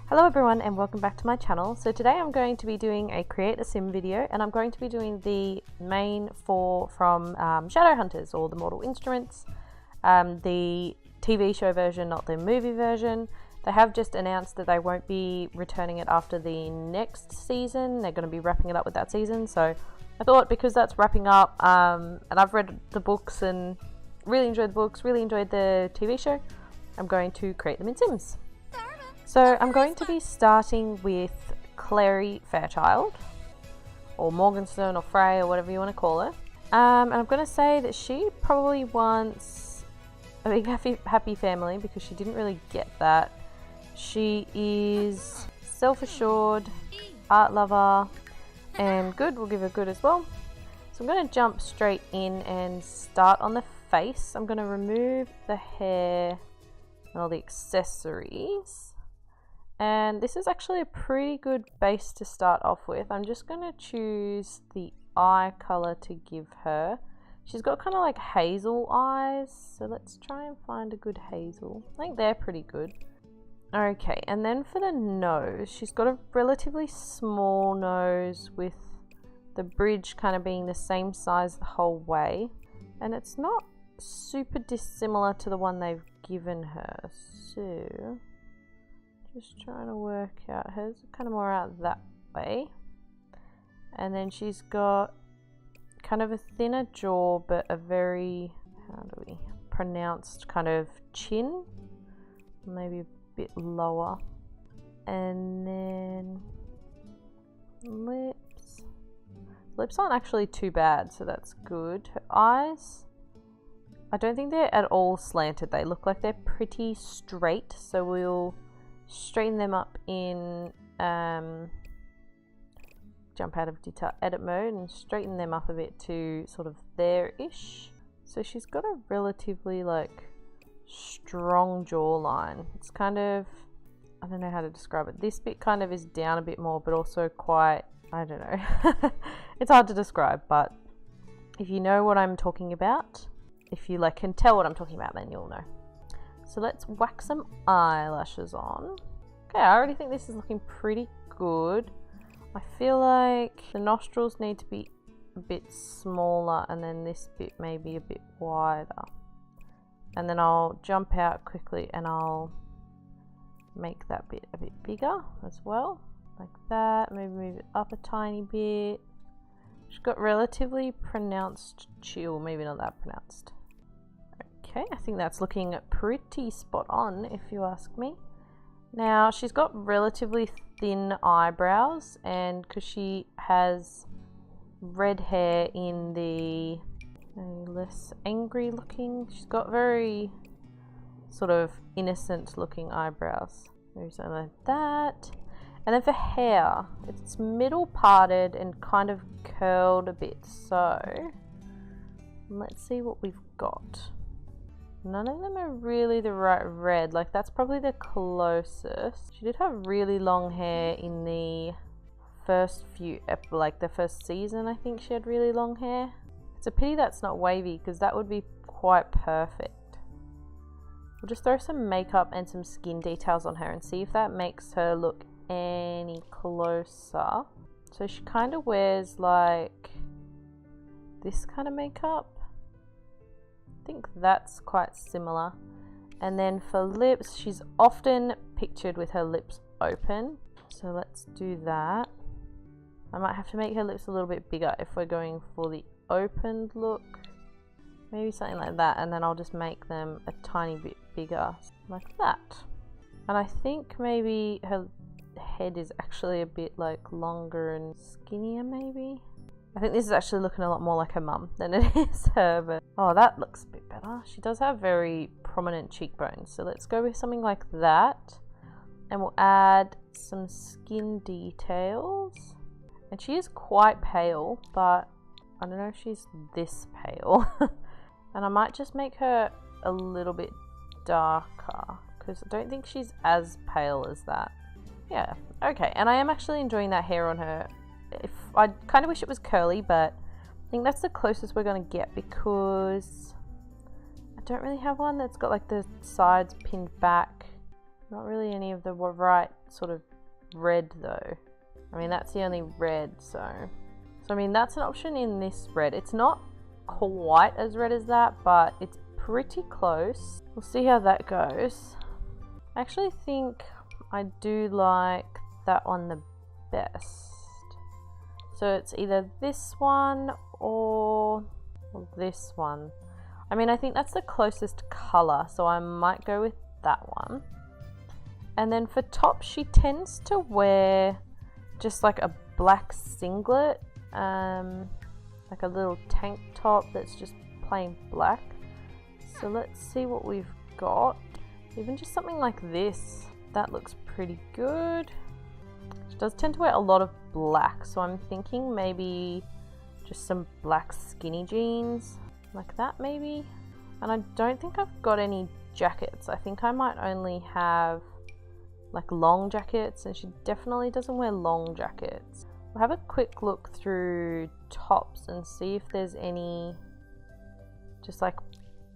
Hello everyone and welcome back to my channel. So today I'm going to be doing a create a sim video, and I'm going to be doing the main four from Shadowhunters, or the Mortal Instruments, the TV show version, not the movie version. They have just announced that they won't be returning it after the next season. They're going to be wrapping it up with that season. So I thought, because that's wrapping up, and I've read the books and really enjoyed the books, really enjoyed the TV show, I'm going to create them in Sims. So I'm going to be starting with Clary Fairchild, or Morganstone, or Frey, or whatever you want to call her. And I'm going to say that she probably wants a big happy family, because she didn't really get that. She is self-assured, art lover, and good. We'll give her good as well. So I'm going to jump straight in and start on the face. I'm going to remove the hair and all the accessories. And this is actually a pretty good base to start off with. I'm just going to choose the eye color to give her. She's got kind of like hazel eyes, so let's try and find a good hazel. I think they're pretty good. Okay, and then for the nose, she's got a relatively small nose with the bridge kind of being the same size the whole way. And it's not super dissimilar to the one they've given her, so just trying to work out hers, kind of more out that way. And then she's got kind of a thinner jaw, but a very, pronounced kind of chin, maybe a bit lower. And then lips aren't actually too bad, so that's good. Her eyes, I don't think they're at all slanted. They look like they're pretty straight, so we'll straighten them up in jump out of detail edit mode and straighten them up a bit to sort of there-ish. So she's got a relatively like strong jawline. It's kind of, I don't know how to describe it. This bit kind of is down a bit more, but also quite, I don't know. It's hard to describe, but if you know what I'm talking about, if you like can tell what I'm talking about, then you'll know. So let's whack some eyelashes on. Okay, I already think this is looking pretty good. I feel like the nostrils need to be a bit smaller, and then this bit maybe a bit wider. And then I'll jump out quickly and I'll make that bit a bit bigger as well. Like that, maybe move it up a tiny bit. She's got relatively pronounced chill, maybe not that pronounced. Okay, I think that's looking pretty spot on if you ask me. Now she's got relatively thin eyebrows, and because she has red hair in the less angry looking, she's got very sort of innocent looking eyebrows. Maybe something like that. And then for hair, it's middle parted and kind of curled a bit, so let's see what we've got. None of them are really the right red. Like, that's probably the closest. She did have really long hair in the first few, like the first season, I think she had really long hair. It's a pity that's not wavy, because that would be quite perfect. We'll just throw some makeup and some skin details on her and see if that makes her look any closer. So she kind of wears like this kind of makeup. I think that's quite similar. And then for lips, she's often pictured with her lips open, so let's do that. I might have to make her lips a little bit bigger if we're going for the opened look, maybe something like that, and then I'll just make them a tiny bit bigger like that. And I think maybe her head is actually a bit like longer and skinnier, maybe. I think this is actually looking a lot more like her mum than it is her, but oh, that looks a bit better. She does have very prominent cheekbones, so let's go with something like that. And we'll add some skin details. And she is quite pale, but I don't know if she's this pale. And I might just make her a little bit darker, because I don't think she's as pale as that. Yeah, okay, and I am actually enjoying that hair on her. I kind of wish it was curly, but I think that's the closest we're going to get, because I don't really have one that's got like the sides pinned back. Not really any of the right sort of red though. I mean, that's the only red, so I mean, that's an option in this red. It's not quite as red as that, but it's pretty close. We'll see how that goes. I actually think I do like that one the best. So it's either this one or this one. I mean, I think that's the closest color, so I might go with that one. And then for top, she tends to wear just like a black singlet, like a little tank top that's just plain black. So let's see what we've got. Even just something like this, that looks pretty good. She does tend to wear a lot of black, so I'm thinking maybe just some black skinny jeans like that maybe. And I don't think I've got any jackets. I think I might only have like long jackets, and she definitely doesn't wear long jackets. We'll have a quick look through tops and see if there's any just like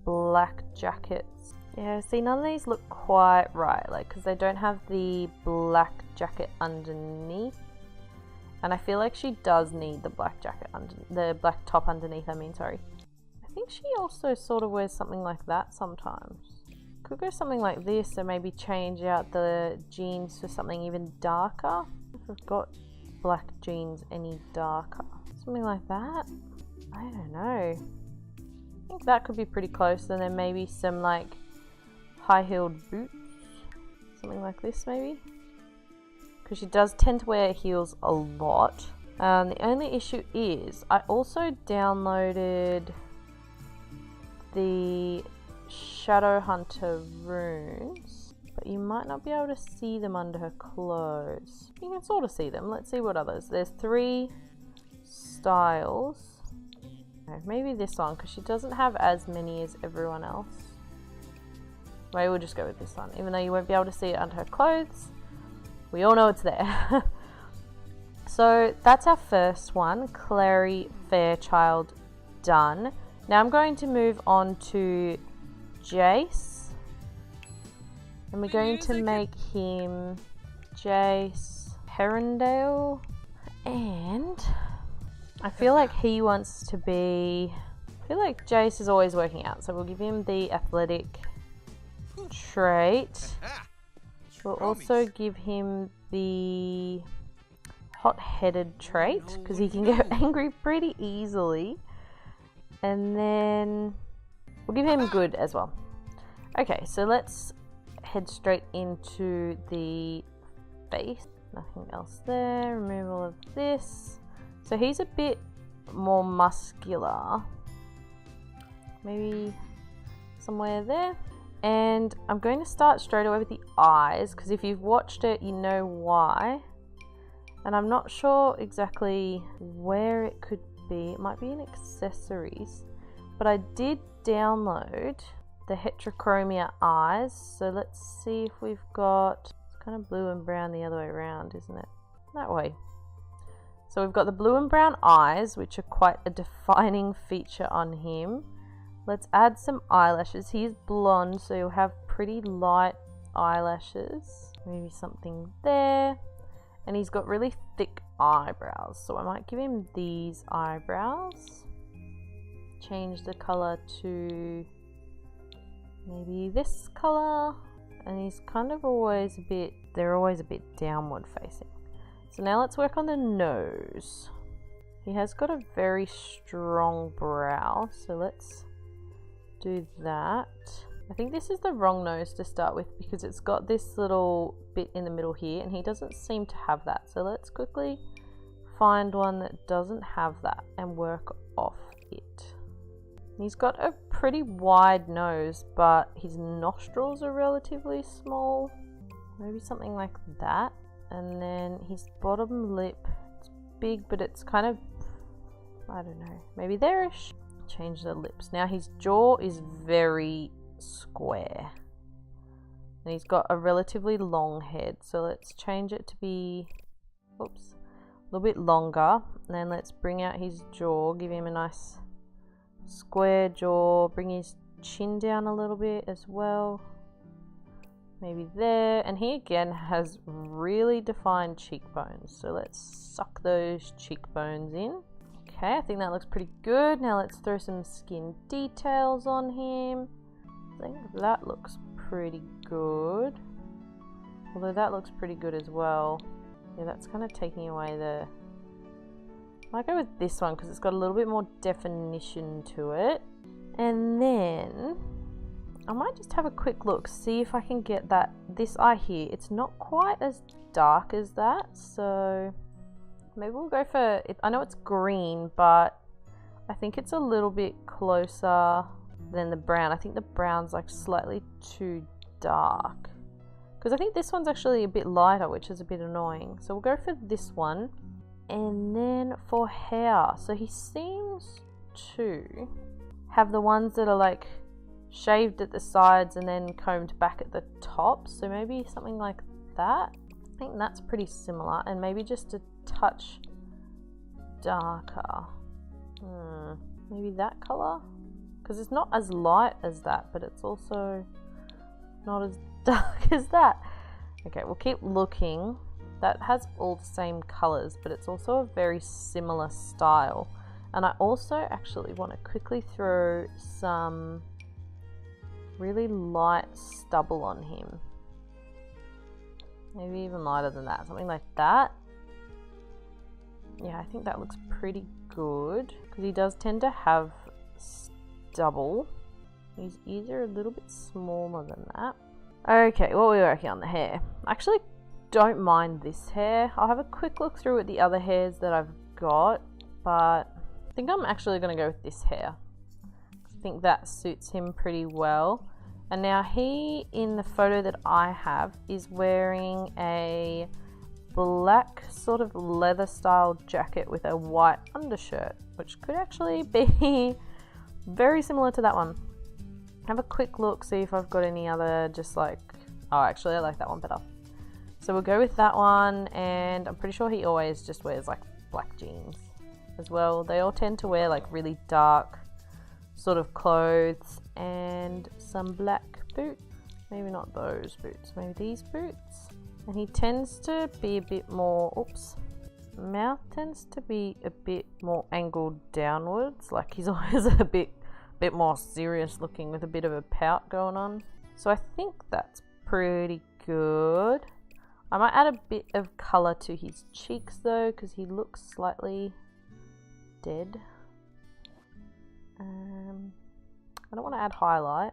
black jackets. Yeah, see, none of these look quite right, like, because they don't have the black jacket underneath, and I feel like she does need the black jacket the black top underneath. I mean, sorry. I think she also sort of wears something like that sometimes. Could go something like this, and maybe change out the jeans for something even darker. If I've got black jeans any darker, something like that. I don't know. I think that could be pretty close, and then maybe some like high-heeled boots, something like this maybe, because she does tend to wear heels a lot. The only issue is I also downloaded the Shadowhunter runes, but you might not be able to see them under her clothes. You can sort of see them. Let's see what others. There's 3 styles. Maybe this one, because she doesn't have as many as everyone else. Maybe we'll just go with this one, even though you won't be able to see it under her clothes. We all know it's there. So that's our first one, Clary Fairchild, done. Now I'm going to move on to Jace, and we're going to make him Jace Herondale, and I feel like he wants to be, I feel like Jace is always working out, so we'll give him the athletic trait. We'll also give him the hot-headed trait, because he can get angry pretty easily. And then we'll give him good as well. Okay, so let's head straight into the face. Nothing else there. Remove all of this. So he's a bit more muscular. Maybe somewhere there. And I'm going to start straight away with the eyes, because if you've watched it, you know why. And I'm not sure exactly where it could be. It might be in accessories, but I did download the heterochromia eyes, so let's see if we've got, it's kind of blue and brown the other way around, isn't it? That way. So we've got the blue and brown eyes, which are quite a defining feature on him. Let's add some eyelashes. He's blonde, so he'll have pretty light eyelashes. Maybe something there. And he's got really thick eyebrows, so I might give him these eyebrows. Change the color to maybe this color. And he's kind of always a bit, they're always a bit downward facing. So now let's work on the nose. He has got a very strong brow, so let's do that. I think this is the wrong nose to start with, because it's got this little bit in the middle here, and he doesn't seem to have that. So let's quickly find one that doesn't have that and work off it. He's got a pretty wide nose, but his nostrils are relatively small. Maybe something like that. And then his bottom lip, it's big, but it's kind of, I don't know, maybe there-ish. Change the lips. Now his jaw is very square, and he's got a relatively long head, so let's change it to be, oops, a little bit longer. And then let's bring out his jaw, give him a nice square jaw, bring his chin down a little bit as well, maybe there. And he again has really defined cheekbones, so let's suck those cheekbones in. Okay, I think that looks pretty good. Now let's throw some skin details on him. I think that looks pretty good. Although that looks pretty good as well. Yeah, that's kind of taking away the... I might go with this one because it's got a little bit more definition to it. And then I might just have a quick look, see if I can get that, this eye here. It's not quite as dark as that, so maybe we'll go for it. I know it's green, but I think it's a little bit closer than the brown. I think the brown's like slightly too dark, because I think this one's actually a bit lighter, which is a bit annoying. So we'll go for this one. And then for hair, so he seems to have the ones that are like shaved at the sides and then combed back at the top, so maybe something like that. I think that's pretty similar, and maybe just a touch darker. Maybe that color, because it's not as light as that, but it's also not as dark as that. Okay, we'll keep looking. That has all the same colors, but it's also a very similar style. And I also actually want to quickly throw some really light stubble on him. Maybe even lighter than that, something like that. Yeah, I think that looks pretty good, because he does tend to have stubble. His ears are a little bit smaller than that. Okay, what are we working on? The hair. I actually don't mind this hair. I'll have a quick look through at the other hairs that I've got, but I think I'm actually going to go with this hair. I think that suits him pretty well. And now he, in the photo that I have, is wearing a black sort of leather style jacket with a white undershirt, which could actually be very similar to that one. Have a quick look, see if I've got any other just like... Oh, actually I like that one better. So we'll go with that one, and I'm pretty sure he always just wears like black jeans as well. They all tend to wear like really dark sort of clothes and some black boots. Maybe not those boots, maybe these boots. And he tends to be a bit more, oops, mouth tends to be a bit more angled downwards. Like he's always a bit more serious looking with a bit of a pout going on. So I think that's pretty good. I might add a bit of colour to his cheeks though, because he looks slightly dead. I don't want to add highlight.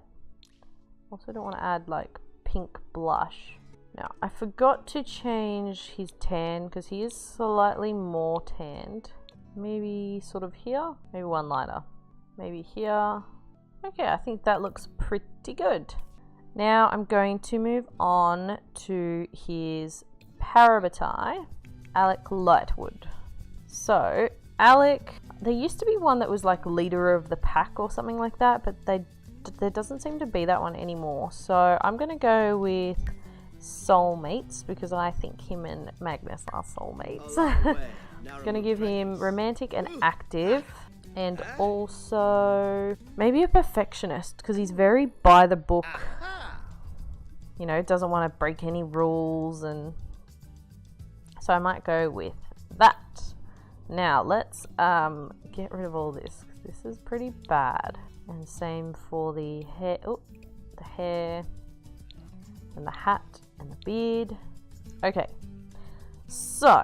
Also don't want to add like pink blush. Now I forgot to change his tan, because he is slightly more tanned. Maybe sort of here, maybe one lighter. Maybe here. Okay, I think that looks pretty good. Now I'm going to move on to his parabatai, Alec Lightwood. So Alec, there used to be one that was like leader of the pack or something like that, but there doesn't seem to be that one anymore. So I'm going to go with soulmates, because I think him and Magnus are soulmates. I'm going to give him romantic and active. And also maybe a perfectionist, because he's very by the book, you know, doesn't want to break any rules, and so I might go with that. Now let's get rid of all this, because this is pretty bad. And same for the hair, the hair and the hat and the beard. Okay, so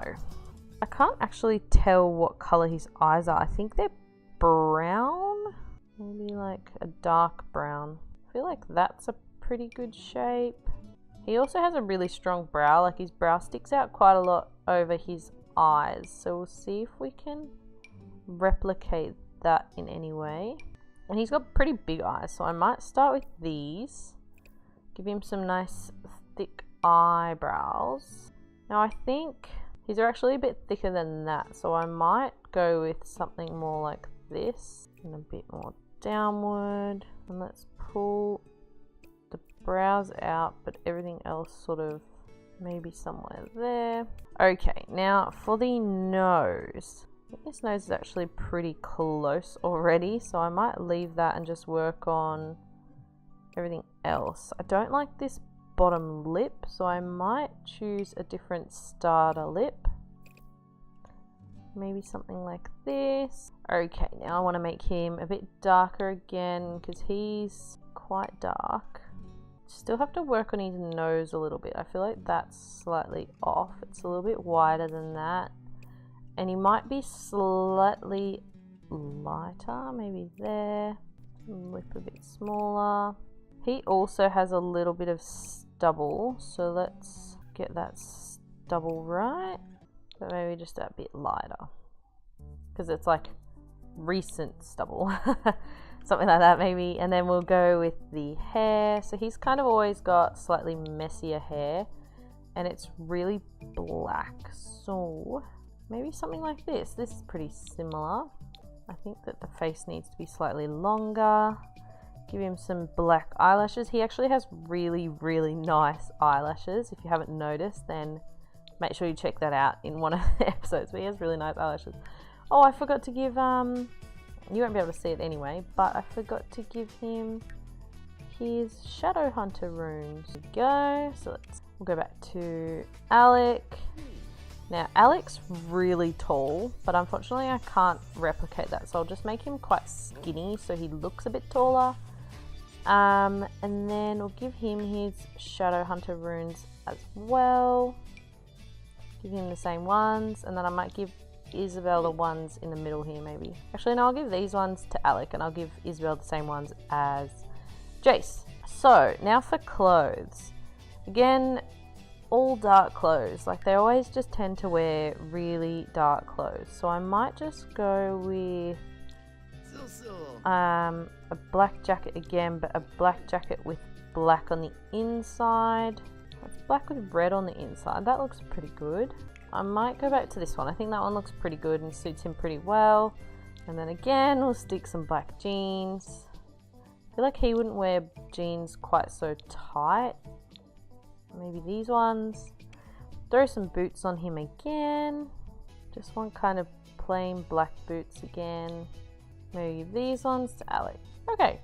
I can't actually tell what color his eyes are. I think they're brown, maybe like a dark brown. I feel like that's a pretty good shape. He also has a really strong brow, like his brow sticks out quite a lot over his eyes, so we'll see if we can replicate that in any way. And he's got pretty big eyes, so I might start with these, give him some nice thick eyebrows. Now I think these are actually a bit thicker than that, so I might go with something more like this and a bit more downward. And let's pull the brows out, but everything else sort of maybe somewhere there. Okay, now for the nose. I think this nose is actually pretty close already, so I might leave that and just work on everything else. I don't like this bottom lip, so I might choose a different starter lip. Maybe something like this. Okay, now I want to make him a bit darker again because he's quite dark. Still have to work on his nose a little bit. I feel like that's slightly off. It's a little bit wider than that. And he might be slightly lighter, maybe there. Lip a bit smaller. He also has a little bit of stubble, so let's get that stubble right. But maybe just a bit lighter, because it's like recent stubble. Something like that maybe. And then we'll go with the hair. So he's kind of always got slightly messier hair and it's really black. So maybe something like this. This is pretty similar. I think that the face needs to be slightly longer. Give him some black eyelashes. He actually has really, really nice eyelashes. If you haven't noticed, then make sure you check that out in one of the episodes. But he has really nice eyelashes. Oh, I forgot to give, you won't be able to see it anyway, but I forgot to give him his Shadowhunter runes. There we go. So we'll go back to Alec. Now, Alec's really tall, but unfortunately I can't replicate that. So I'll just make him quite skinny so he looks a bit taller. And then we'll give him his Shadowhunter runes as well. Give him the same ones, and then I might give Isabelle the ones in the middle here maybe. Actually no, I'll give these ones to Alec and I'll give Isabelle the same ones as Jace. So now for clothes. Again, all dark clothes. Like they always just tend to wear really dark clothes. So I might just go with a black jacket again, but a black jacket with black on the inside. That's black with red on the inside. That looks pretty good. I might go back to this one. I think that one looks pretty good and suits him pretty well. And then again, we'll stick some black jeans. I feel like he wouldn't wear jeans quite so tight. Maybe these ones. Throw some boots on him again. Just want kind of plain black boots again. Maybe these ones to Alec. Okay.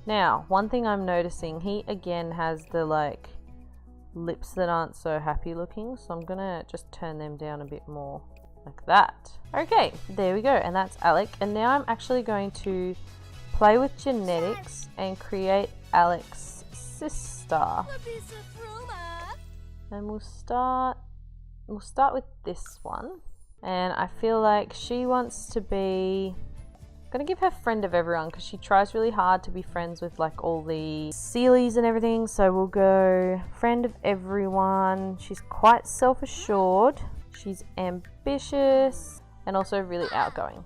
Now, one thing I'm noticing, he again has the like lips that aren't so happy looking, so I'm gonna just turn them down a bit more like that. Okay, there we go, and that's Alec. And now I'm actually going to play with genetics and create Alec's sister. And we'll start with this one. And I feel like she wants to be, I'm gonna give her friend of everyone because she tries really hard to be friends with like all the Sealies and everything. So we'll go friend of everyone. She's quite self-assured. She's ambitious and also really outgoing.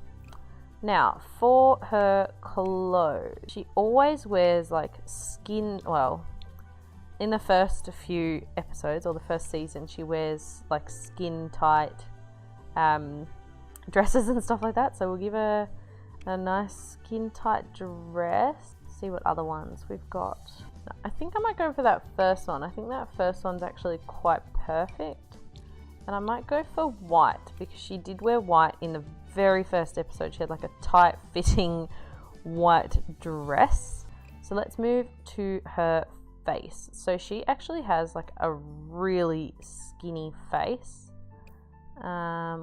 Now for her clothes, she always wears like in the first few episodes or the first season, she wears like skin tight dresses and stuff like that. So we'll give her a nice skin tight dress. See what other ones we've got. I think I might go for that first one. I think that first one's actually quite perfect. And I might go for white because she did wear white in the very first episode. She had like a tight fitting white dress. So let's move to her face. So she actually has like a really skinny face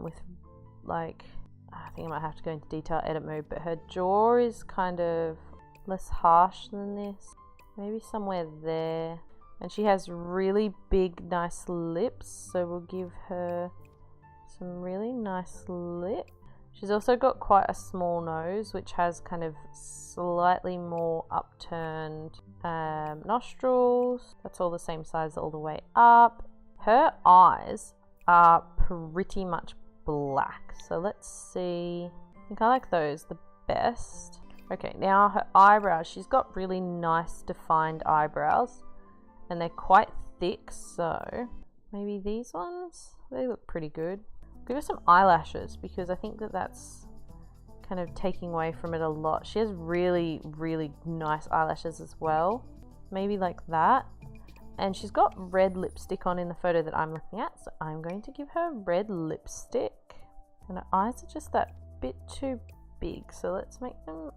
with like, I think I might have to go into detail edit mode, but her jaw is kind of less harsh than this, maybe somewhere there. And she has really big nice lips, so we'll give her some really nice lips. She's also got quite a small nose, which has kind of slightly more upturned nostrils. That's all the same size all the way up. Her eyes are pretty much black, so let's see. I think I like those the best. Okay, now her eyebrows. She's got really nice defined eyebrows and they're quite thick, so maybe these ones, they look pretty good. Give her some eyelashes because I think that that's kind of taking away from it a lot. She has really, really nice eyelashes as well. Maybe like that. And she's got red lipstick on in the photo that I'm looking at, so I'm going to give her red lipstick. And her eyes are just that bit too big, so let's make them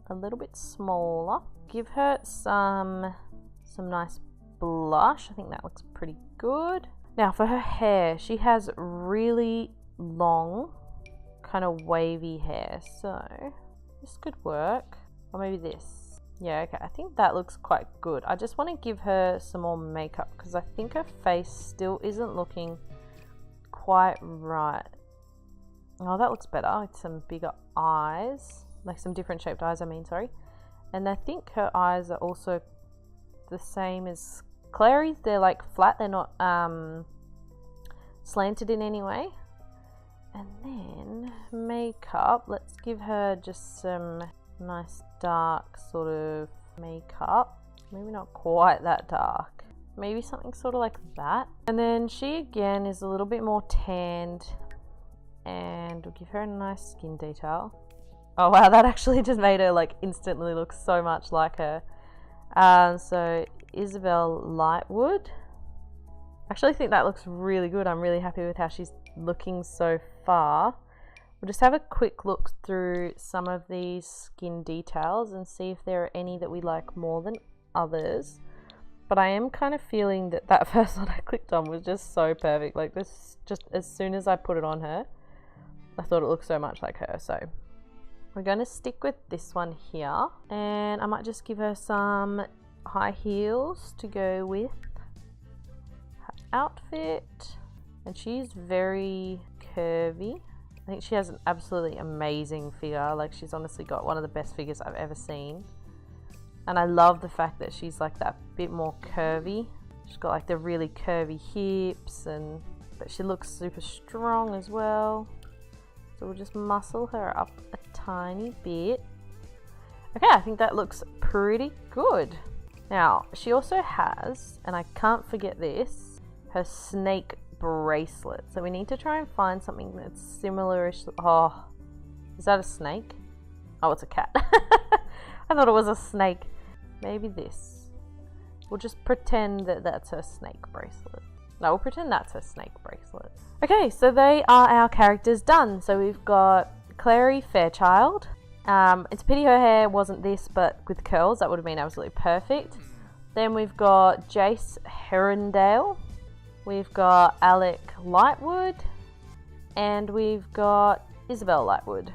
a little bit smaller. Give her some nice blush. I think that looks pretty good. Now for her hair, she has really long, kind of wavy hair, so this could work. Or maybe this. Yeah, okay, I think that looks quite good. I just want to give her some more makeup because I think her face still isn't looking quite right. Oh, that looks better with some bigger eyes, like some different shaped eyes, I mean, sorry. And I think her eyes are also the same as Clary's. They're like flat, they're not slanted in any way. And then makeup, let's give her just some nice dark sort of makeup. Maybe not quite that dark. Maybe something sort of like that. And then she again is a little bit more tanned, and we'll give her a nice skin detail. Oh wow, that actually just made her like instantly look so much like her. So Isabelle Lightwood. I actually think that looks really good. I'm really happy with how she's looking so far. We'll just have a quick look through some of these skin details and see if there are any that we like more than others. But I am kind of feeling that that first one I clicked on was just so perfect. Like this, just as soon as I put it on her, I thought it looked so much like her. So we're going to stick with this one here, and I might just give her some high heels to go with her outfit. And she's very curvy. I think she has an absolutely amazing figure. Like she's honestly got one of the best figures I've ever seen. And I love the fact that she's like that bit more curvy. She's got like the really curvy hips, but she looks super strong as well. So we'll just muscle her up a tiny bit. Okay, I think that looks pretty good. Now, she also has, and I can't forget this, her snake bracelet. So we need to try and find something that's similar-ish. Oh, is that a snake? Oh, it's a cat. I thought it was a snake. Maybe this. We'll just pretend that that's her snake bracelet. No, we'll pretend that's her snake bracelet. Okay, so they are our characters done. So we've got Clary Fairchild. It's a pity her hair wasn't this, but with curls, that would have been absolutely perfect. Then we've got Jace Herondale. We've got Alec Lightwood. And we've got Isabelle Lightwood.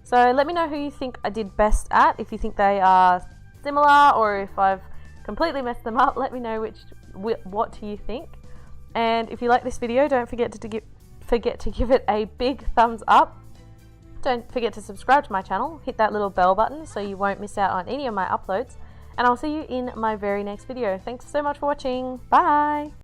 So let me know who you think I did best at. If you think they are similar, or if I've completely messed them up, let me know what do you think. And if you like this video, don't forget to give it a big thumbs up. Don't forget to subscribe to my channel. Hit that little bell button so you won't miss out on any of my uploads. And I'll see you in my very next video. Thanks so much for watching. Bye!